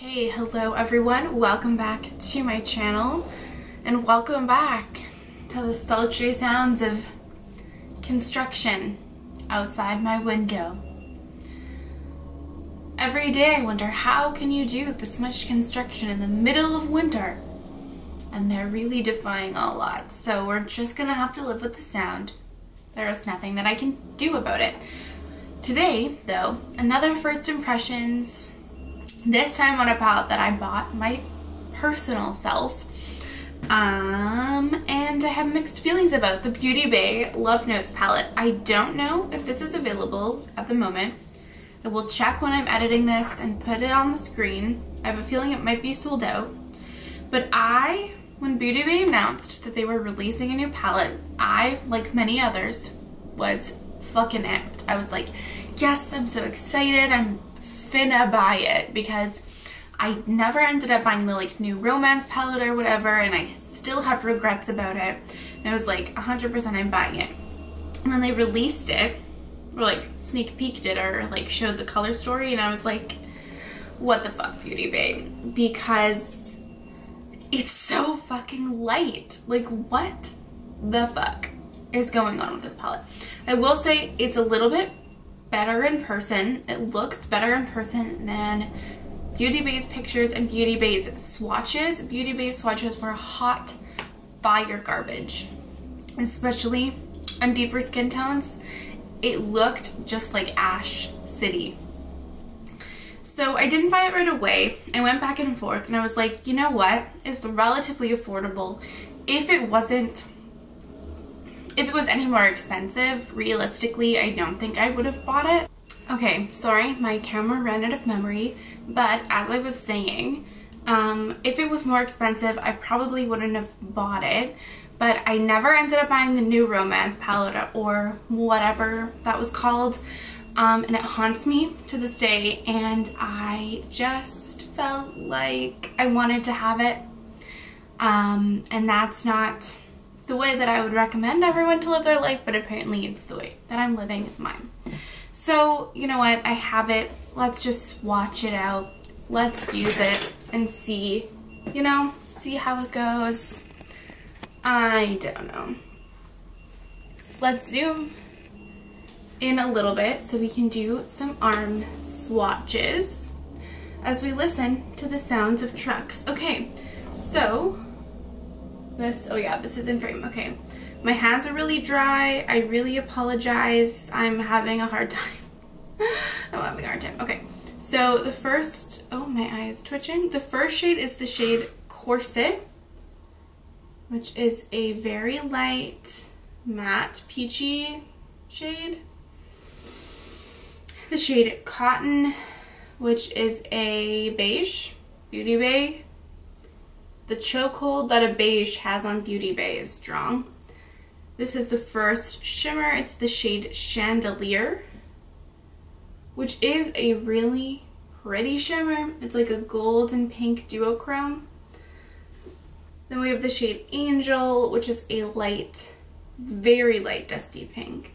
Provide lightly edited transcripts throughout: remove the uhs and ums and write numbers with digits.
Hey, hello everyone, welcome back to my channel and welcome back to the sultry sounds of construction outside my window. Every day I wonder, how can you do this much construction in the middle of winter? And they're really defying all odds, so we're just gonna have to live with the sound. There is nothing that I can do about it. Today, though, another first impressions, this time on a palette that I bought my personal self, and I have mixed feelings about the Beauty Bay Love Notes palette. I don't know if this is available at the moment. I will check when I'm editing this and put it on the screen. I have a feeling it might be sold out. But when Beauty Bay announced that they were releasing a new palette, I, like many others, was fucking amped. I was like, yes, I'm so excited. I'm finna buy it, because I never ended up buying the new romance palette or whatever, and I still have regrets about it. And I was like, 100% I'm buying it. And then they released it, or sneak peeked it, or showed the color story, and I was like, what the fuck, Beauty Bay? Because it's so fucking light. Like, what the fuck is going on with this palette? I will say it's a little bit better in person. It looks better in person than Beauty Bay's pictures and Beauty Bay's swatches. Beauty Bay's swatches were hot fire garbage, especially on deeper skin tones. It looked just like Ash City. So I didn't buy it right away. I went back and forth, and I was like, you know what? It's relatively affordable. If it was any more expensive, realistically, I don't think I would have bought it. Okay, sorry, my camera ran out of memory, but as I was saying, if it was more expensive, I probably wouldn't have bought it, but I never ended up buying the new romance palette or whatever that was called, and it haunts me to this day, and I just felt like I wanted to have it, and that's not the way that I would recommend everyone to live their life, but apparently it's the way that I'm living mine. So, you know what, I have it. Let's just swatch it out. Let's use it and see, see how it goes. I don't know. Let's zoom in a little bit so we can do some arm swatches as we listen to the sounds of trucks. Okay, so this is in frame. Okay, my hands are really dry. I really apologize. I'm having a hard time. Okay, so the first, my eye is twitching. The first shade is the shade CORSET, which is a very light matte peachy shade. The shade Cotton, which is a beige, Beauty Bay. The chokehold that a beige has on Beauty Bay is strong. This is the first shimmer. It's the shade Chandelier, which is a really pretty shimmer. It's like a gold and pink duochrome. Then we have the shade Angel, which is a light, very light dusty pink.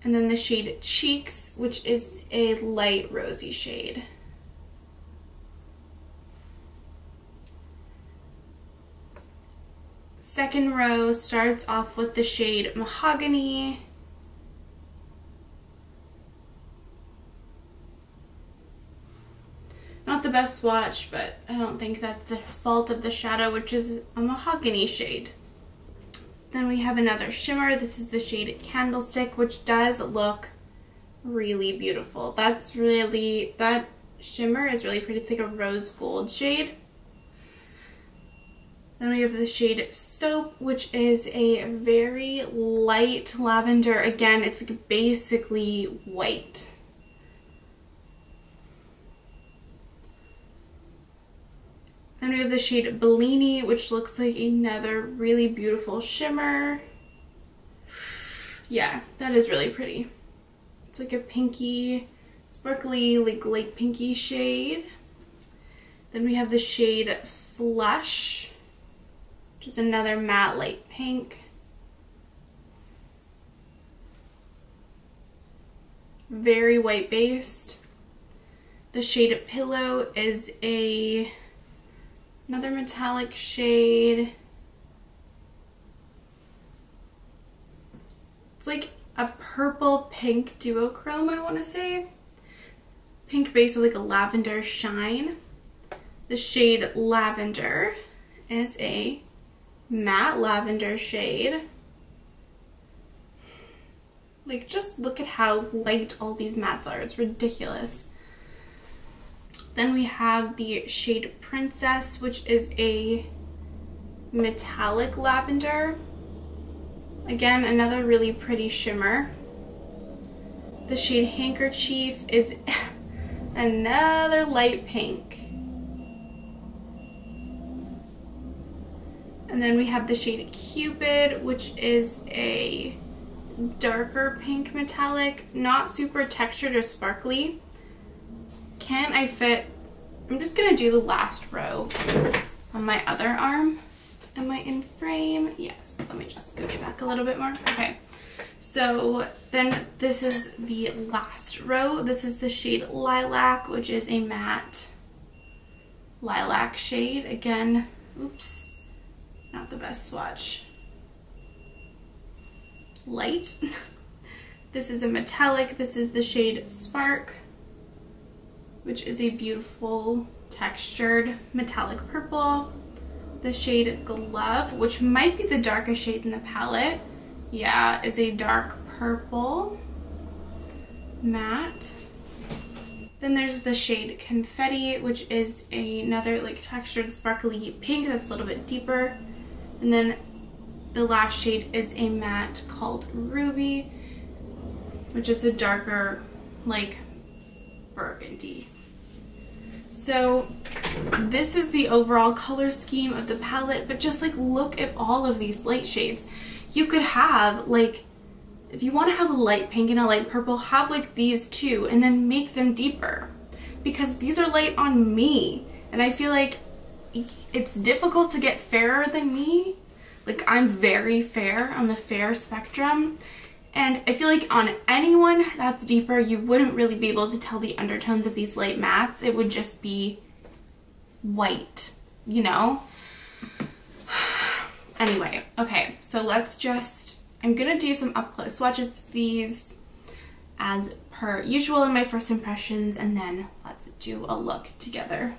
And then the shade Cheeks, which is a light rosy shade. Second row starts off with the shade Mahogany. Not the best swatch, but I don't think that's the fault of the shadow, which is a mahogany shade. Then we have another shimmer. This is the shade Candlestick, which does look really beautiful. That shimmer is really pretty. It's like a rose gold shade. Then we have the shade Soap, which is a very light lavender. Again, it's like basically white. Then we have the shade Bellini, which looks like another really beautiful shimmer. Yeah, that is really pretty. It's like a pinky, sparkly, light pinky shade. Then we have the shade Flush, which is another matte light pink. very white based. The shade Pillow is another metallic shade. It's like a purple pink duochrome, I want to say. Pink base with like a lavender shine. The shade Lavender is a matte lavender shade. Like, just look at how light all these mattes are. It's ridiculous. Then we have the shade Princess, which is a metallic lavender. Again, another really pretty shimmer. The shade Handkerchief is another light pink. And then we have the shade Cupid, which is a darker pink metallic, not super textured or sparkly. Can I fit? I'm just gonna do the last row on my other arm. Am I in frame? Yes. Let me just go back a little bit more. Okay. So then this is the last row. This is the shade Lilac, which is a matte lilac shade. Again, oops, not the best swatch. Light. This is a metallic. This is the shade Spark, which is a beautiful textured metallic purple. The shade Glove, which might be the darkest shade in the palette. Yeah, is a dark purple matte. Then there's the shade Confetti, which is another like textured sparkly pink that's a little bit deeper. And then the last shade is a matte called Ruby, which is a darker like burgundy. So this is the overall color scheme of the palette, but just like look at all of these light shades. You could have like, if you want to have a light pink and a light purple, have like these two and then make them deeper, because these are light on me and I feel like it's difficult to get fairer than me. Like, I'm very fair on the fair spectrum, and I feel like on anyone that's deeper, you wouldn't really be able to tell the undertones of these light mattes. It would just be white, you know? Anyway, okay, so let's just, I'm gonna do some up close swatches of these as per usual in my first impressions, and then let's do a look together.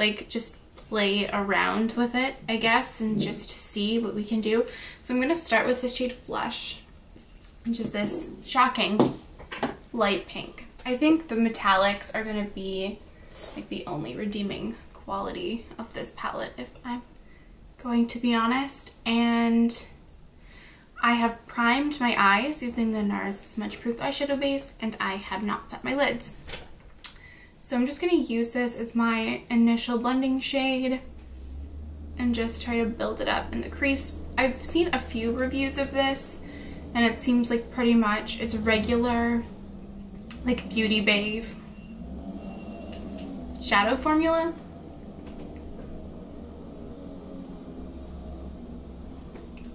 like just play around with it, I guess, and just see what we can do. So I'm going to start with the shade Flush, which is this shocking light pink. I think the metallics are going to be like the only redeeming quality of this palette, if I'm going to be honest. And I have primed my eyes using the NARS Smudge Proof eyeshadow base, and I have not set my lids. So I'm just going to use this as my initial blending shade and just try to build it up in the crease. I've seen a few reviews of this, and it seems like pretty much it's regular, like Beauty Babe shadow formula.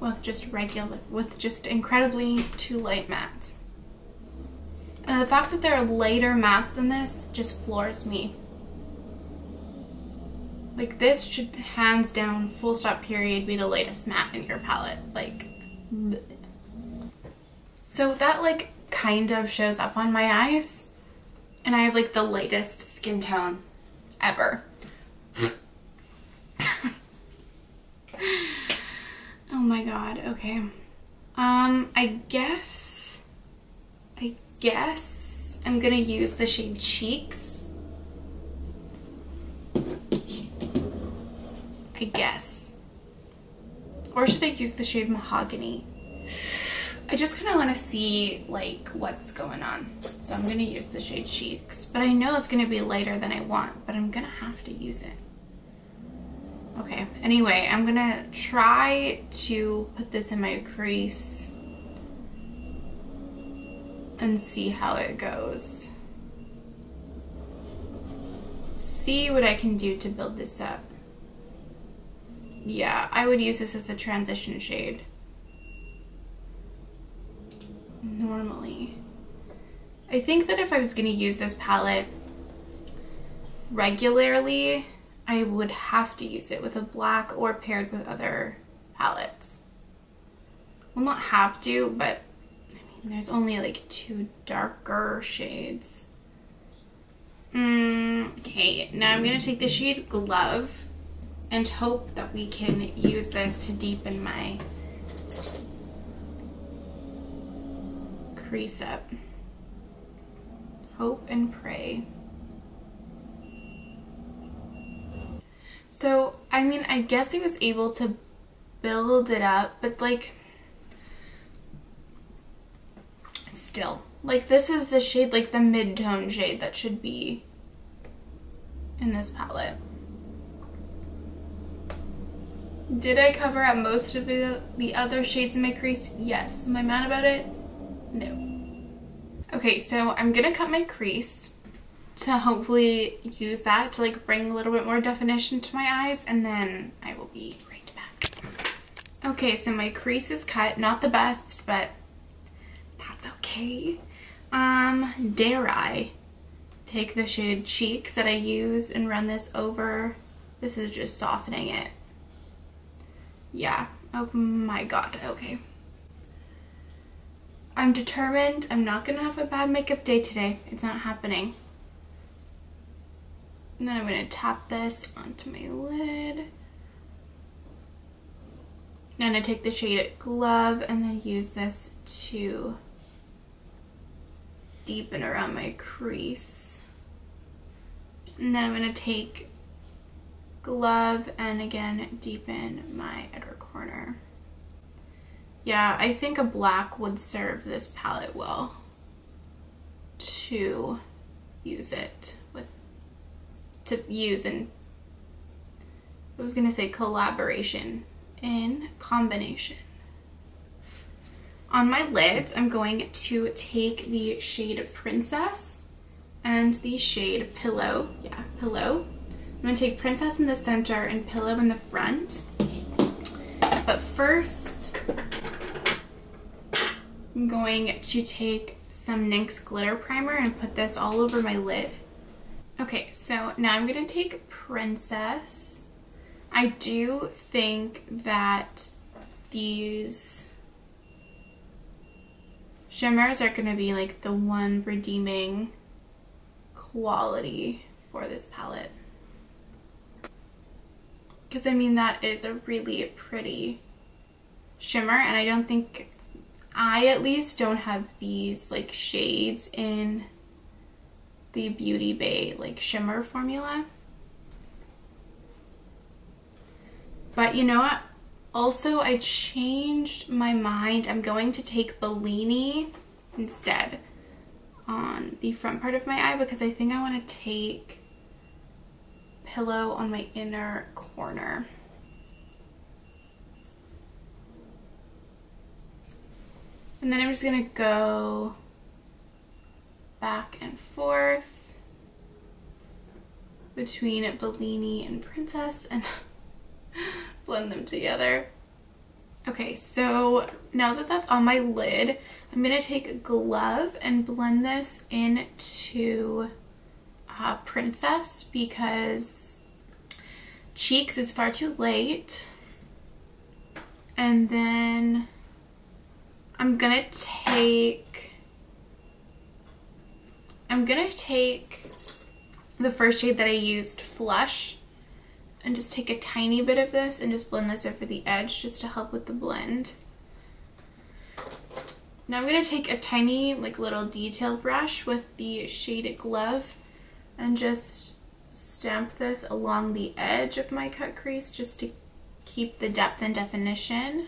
With just incredibly too light mattes. And the fact that there are lighter mattes than this just floors me. Like, this should hands down, full stop period, be the lightest matte in your palette. Like, bleh. So that like kind of shows up on my eyes, and I have like the lightest skin tone ever. Oh my god, okay. I guess I'm gonna use the shade Cheeks. I guess. Or should I use the shade Mahogany? I just kind of want to see like what's going on. So I'm gonna use the shade Cheeks. But I know it's gonna be lighter than I want, but I'm gonna have to use it. Okay, anyway, I'm gonna try to put this in my crease and see how it goes. See what I can do to build this up. Yeah, I would use this as a transition shade normally. I think that if I was gonna use this palette regularly, I would have to use it with a black or paired with other palettes. Well, not have to, but I mean, there's only like 2 darker shades. Okay, now I'm gonna take the shade Glove and hope that we can use this to deepen my crease up. Hope and pray. So, I mean, I guess I was able to build it up, but like, still, like this is the shade, like the mid-tone shade that should be in this palette. Did I cover up most of the other shades in my crease? Yes. Am I mad about it? No. Okay, so I'm gonna cut my crease to hopefully use that to like bring a little bit more definition to my eyes, and then I will be right back. Okay, so my crease is cut. Not the best, but that's okay. Dare I take the shade Cheeks that I used and run this over? This is just softening it. Yeah. Oh my god. Okay. I'm determined. I'm not gonna have a bad makeup day today. It's not happening. And then I'm gonna tap this onto my lid. And I take the shade Glove and then use this to deepen around my crease. And then I'm gonna take Glove and again deepen my outer corner. Yeah, I think a black would serve this palette well to use it with, to use in, I was gonna say collaboration, in combination. On my lids, I'm going to take the shade Princess and the shade Pillow. Yeah, Pillow. I'm gonna take Princess in the center and Pillow in the front. But first, I'm going to take some NYX glitter primer and put this all over my lid. Okay, so now I'm gonna take Princess. I do think that these shimmers are gonna be like the one redeeming quality for this palette. because I mean that is a really pretty shimmer, and I don't think, I at least don't have these like shades in the Beauty Bay like shimmer formula. But you know what? Also, I changed my mind. I'm going to take Bellini instead on the front part of my eye because I think I want to take Pillow on my inner corner. And then I'm just going to go back and forth between Bellini and Princess and blend them together. Okay, so now that that's on my lid, I'm gonna take a glove and blend this into Princess because Cheeks is far too late. And then I'm gonna take the first shade that I used, Flush, and just take a tiny bit of this and just blend this over the edge just to help with the blend. Now I'm going to take a tiny like little detail brush with the shaded glove and just stamp this along the edge of my cut crease just to keep the depth and definition.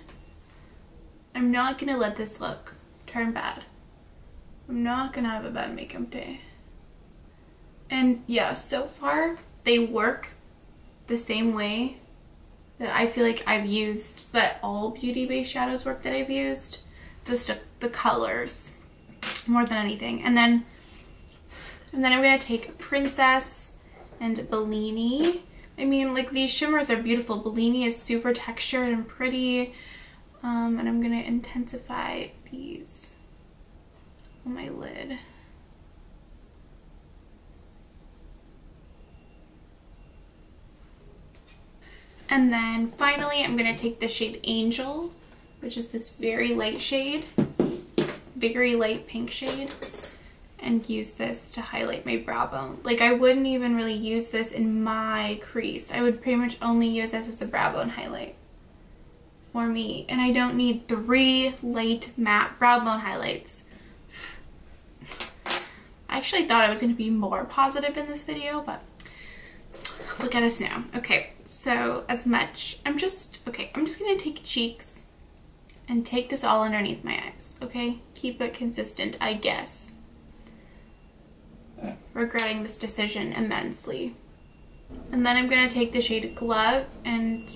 I'm not going to let this look turn bad. I'm not going to have a bad makeup day. And yeah, so far they work the same way that I feel like I've used, that all Beauty Bay shadows work that I've used, just the colors more than anything. And then I'm gonna take Princess and Bellini. I mean, like, these shimmers are beautiful. Bellini is super textured and pretty, and I'm gonna intensify these on my lid. And then finally, I'm going to take the shade Angel, which is this very light shade, very light pink shade, and use this to highlight my brow bone. Like, I wouldn't even really use this in my crease. I would pretty much only use this as a brow bone highlight for me. And I don't need 3 light matte brow bone highlights. I actually thought I was going to be more positive in this video, but look at us now. Okay, so I'm just gonna take Cheeks and take this all underneath my eyes, okay? Keep it consistent, I guess. Regretting this decision immensely. And then I'm gonna take the shade Glove and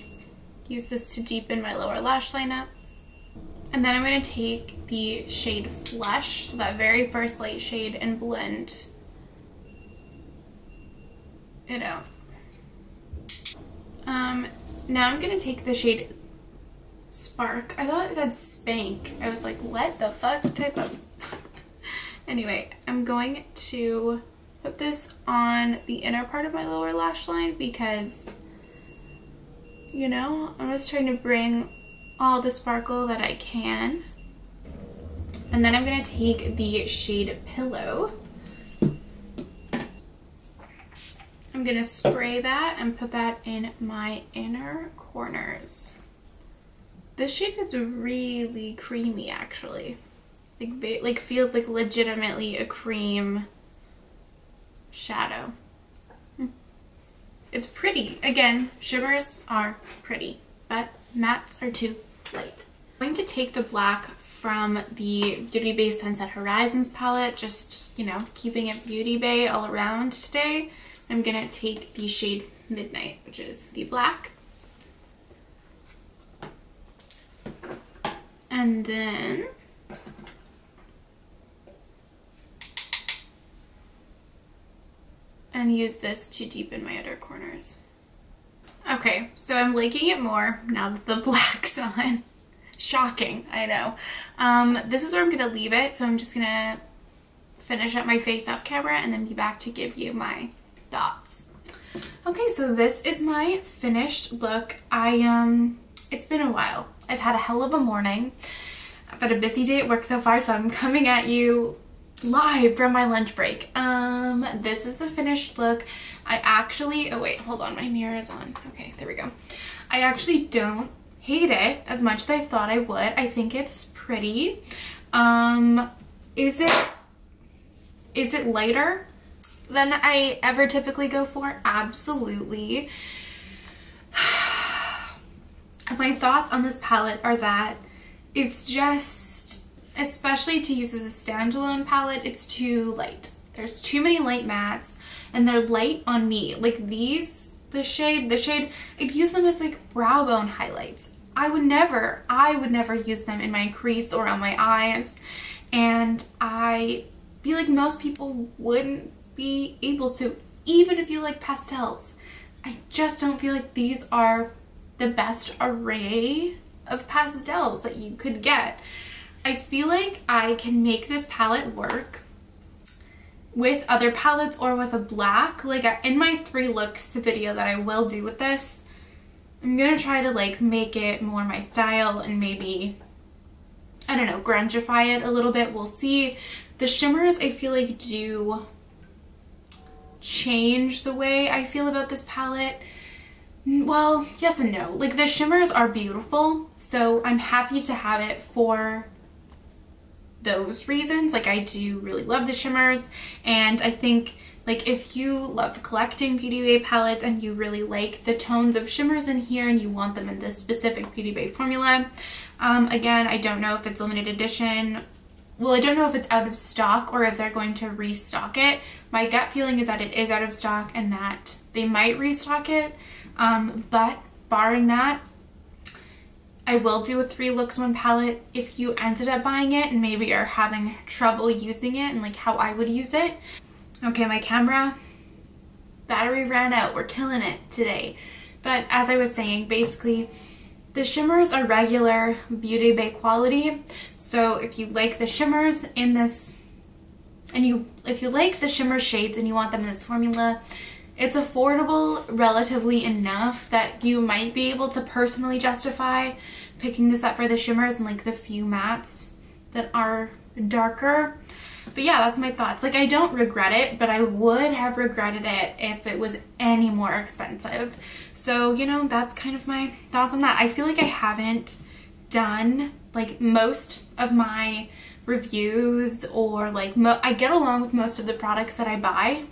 use this to deepen my lower lash line up. And then I'm gonna take the shade Flush, so that very first light shade, and blend it out. Now I'm gonna take the shade Spark. I thought it said Spank. I was like, what the fuck type of... Anyway, I'm going to put this on the inner part of my lower lash line because, you know, I'm just trying to bring all the sparkle that I can. And then I'm gonna take the shade Pillow. I'm gonna spray that and put that in my inner corners. This shade is really creamy, actually. Like feels like legitimately a cream shadow. It's pretty. Again, shimmers are pretty, but mattes are too light. I'm going to take the black from the Beauty Bay Sunset Horizons palette, just, you know, keeping it Beauty Bay all around today. I'm gonna take the shade Midnight, which is the black. And then use this to deepen my outer corners. Okay, so I'm liking it more now that the black's on. Shocking, I know. This is where I'm gonna leave it, so I'm just gonna finish up my face off camera and then be back to give you my thoughts. Okay, so this is my finished look. It's been a while. I've had a hell of a morning. I've had a busy day at work so far, so I'm coming at you live from my lunch break. This is the finished look. I actually, oh wait, hold on, my mirror is on. Okay, there we go. I actually don't hate it as much as I thought I would. I think it's pretty. Is it lighter than I ever typically go for? Absolutely. My thoughts on this palette are that it's just, especially to use as a standalone palette, it's too light. There's too many light mattes and they're light on me. Like these, the shade, I'd use them as like brow bone highlights. I would never use them in my crease or on my eyes. And I feel like most people wouldn't be able to, even if you like pastels. I just don't feel like these are the best array of pastels that you could get. I feel like I can make this palette work with other palettes or with a black. Like in my 3 looks video that I will do with this, I'm gonna try to like make it more my style and maybe, I don't know, grungeify it a little bit. We'll see. The shimmers I feel like do change the way I feel about this palette. Well, yes and no. Like the shimmers are beautiful, so I'm happy to have it for those reasons. Like I do really love the shimmers, and I think like if you love collecting Beauty Bay palettes and you really like the tones of shimmers in here and you want them in this specific Beauty Bay formula, again, I don't know if it's limited edition. Well, I don't know if it's out of stock or if they're going to restock it. My gut feeling is that it is out of stock and that they might restock it. But barring that, I will do a 3 looks 1 palette if you ended up buying it and maybe are having trouble using it and like how I would use it. Okay, my camera battery ran out. We're killing it today. But as I was saying, basically, the shimmers are regular Beauty Bay quality. So if you like the shimmers in this, and if you like the shimmer shades and you want them in this formula, it's affordable relatively enough that you might be able to personally justify picking this up for the shimmers and like the few mattes that are darker. But yeah, that's my thoughts. Like I don't regret it, but I would have regretted it if it was any more expensive. So, you know, that's kind of my thoughts on that. I feel like I haven't done like most of my reviews or like I get along with most of the products that I buy.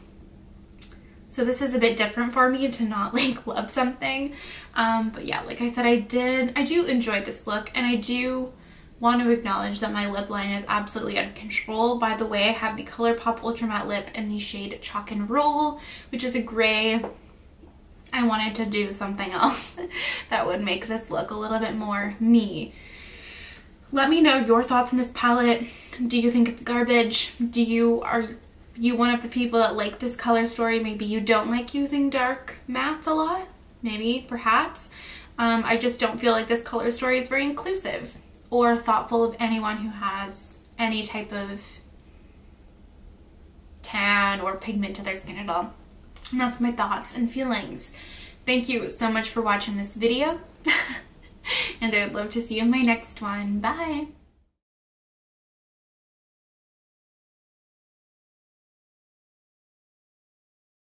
So this is a bit different for me to not like love something. But yeah, like I said, I do enjoy this look, and I do want to acknowledge that my lip line is absolutely out of control. By the way, I have the ColourPop Ultra Matte Lip in the shade Chalk and Roll, which is a gray. I wanted to do something else that would make this look a little bit more me. Let me know your thoughts on this palette. Do you think it's garbage? Are you one of the people that like this color story? Maybe you don't like using dark mattes a lot. Maybe, perhaps. I just don't feel like this color story is very inclusive or thoughtful of anyone who has any type of tan or pigment to their skin at all. And that's my thoughts and feelings. Thank you so much for watching this video. And I would love to see you in my next one. Bye!